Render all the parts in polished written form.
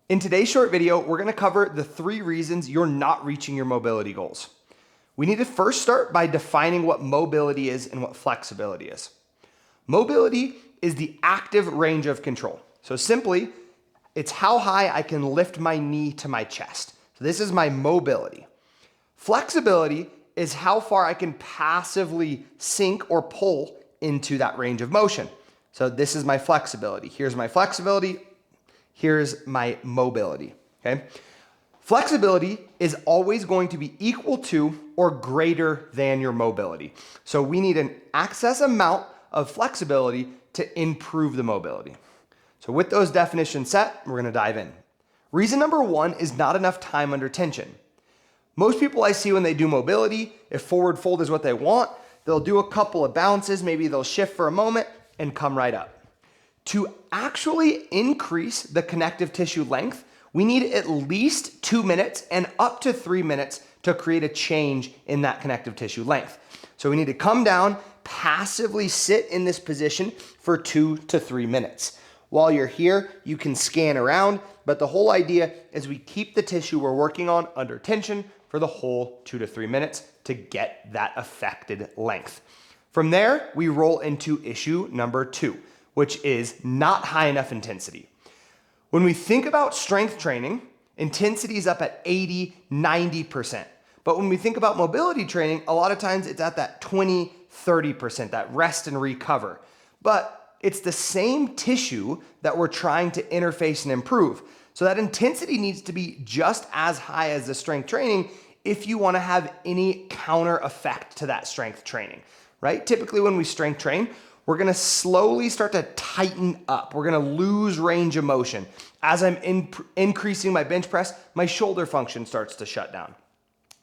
In today's short video, we're gonna cover the 3 reasons you're not reaching your mobility goals. We need to first start by defining what mobility is and what flexibility is. Mobility is the active range of control. So simply, it's how high I can lift my knee to my chest. So this is my mobility. Flexibility is how far I can passively sink or pull into that range of motion. So this is my flexibility. Here's my flexibility. Here's my mobility, okay? Flexibility is always going to be equal to or greater than your mobility. So we need an excess amount of flexibility to improve the mobility. So with those definitions set, we're gonna dive in. Reason number 1 is not enough time under tension. Most people I see when they do mobility, if forward fold is what they want, they'll do a couple of bounces, maybe they'll shift for a moment and come right up. To actually increase the connective tissue length, we need at least 2 minutes and up to 3 minutes to create a change in that connective tissue length. So we need to come down, passively sit in this position for 2 to 3 minutes. While you're here, you can scan around, but the whole idea is we keep the tissue we're working on under tension for the whole 2 to 3 minutes to get that affected length. From there, we roll into issue number 2, which is not high enough intensity. When we think about strength training, intensity is up at 80, 90%. But when we think about mobility training, a lot of times it's at that 20, 30%, that rest and recover. But it's the same tissue that we're trying to interface and improve. So that intensity needs to be just as high as the strength training if you wanna have any counter effect to that strength training, right? Typically when we strength train, we're gonna slowly start to tighten up. We're gonna lose range of motion. As I'm increasing my bench press, my shoulder function starts to shut down.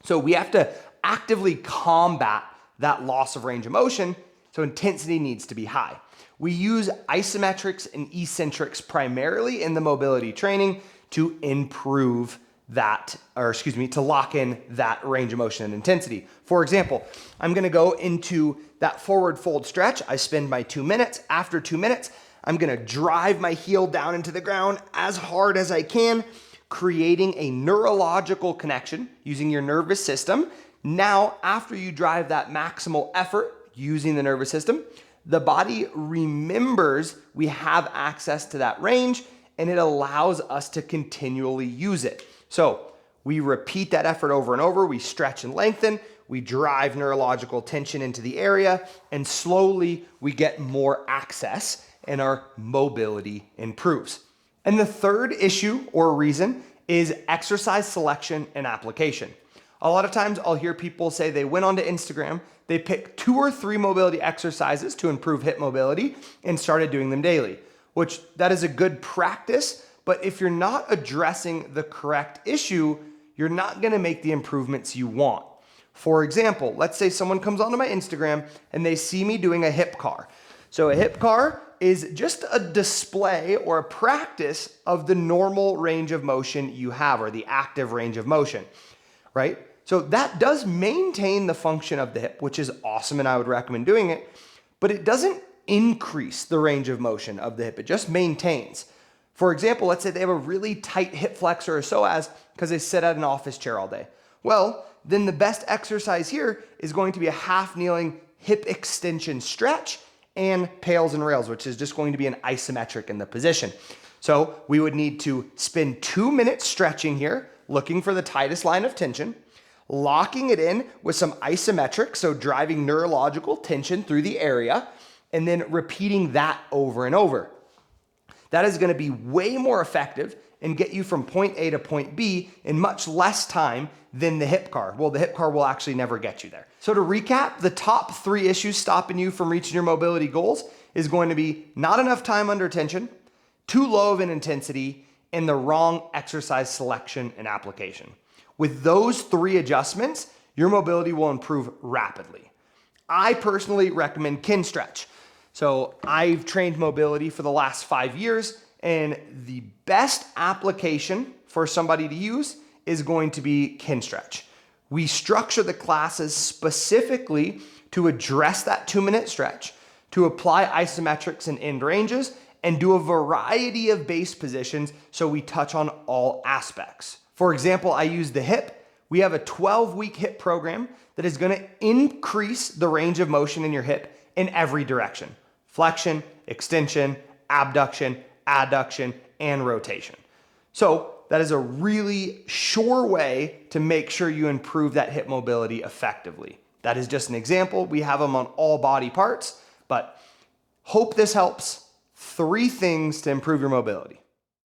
So we have to actively combat that loss of range of motion, so intensity needs to be high. We use isometrics and eccentrics primarily in the mobility training to improve that, to lock in that range of motion and intensity. For example, I'm gonna go into that forward fold stretch. I spend my 2 minutes. After 2 minutes, I'm gonna drive my heel down into the ground as hard as I can, creating a neurological connection using your nervous system. Now, after you drive that maximal effort using the nervous system, the body remembers we have access to that range and it allows us to continually use it. So we repeat that effort over and over, we stretch and lengthen, we drive neurological tension into the area, and slowly we get more access and our mobility improves. And the third issue or reason is exercise selection and application. A lot of times I'll hear people say they went onto Instagram, they picked 2 or 3 mobility exercises to improve hip mobility and started doing them daily, which that is a good practice, but if you're not addressing the correct issue, you're not gonna make the improvements you want. For example, let's say someone comes onto my Instagram and they see me doing a hip car. So a hip car is just a display or a practice of the normal range of motion you have, or the active range of motion, right? So that does maintain the function of the hip, which is awesome and I would recommend doing it, but it doesn't increase the range of motion of the hip, it just maintains. For example, let's say they have a really tight hip flexor or psoas because they sit at an office chair all day. Well, then the best exercise here is going to be a half kneeling hip extension stretch and pails and rails, which is just going to be an isometric in the position. So we would need to spend 2 minutes stretching here, looking for the tightest line of tension, locking it in with some isometric, so driving neurological tension through the area, and then repeating that over and over. That is gonna be way more effective and get you from point A to point B in much less time than the hip car. Well, the hip car will actually never get you there. So to recap, the top 3 issues stopping you from reaching your mobility goals is going to be not enough time under tension, too low of an intensity, and the wrong exercise selection and application. With those 3 adjustments, your mobility will improve rapidly. I personally recommend Kinstretch. So I've trained mobility for the last 5 years, and the best application for somebody to use is going to be Kinstretch. We structure the classes specifically to address that 2-minute stretch, to apply isometrics and end ranges, and do a variety of base positions so we touch on all aspects. For example, I use the hip. We have a 12-week hip program that is gonna increase the range of motion in your hip in every direction: flexion, extension, abduction, adduction, and rotation. So that is a really sure way to make sure you improve that hip mobility effectively. That is just an example. We have them on all body parts, but hope this helps. 3 things to improve your mobility.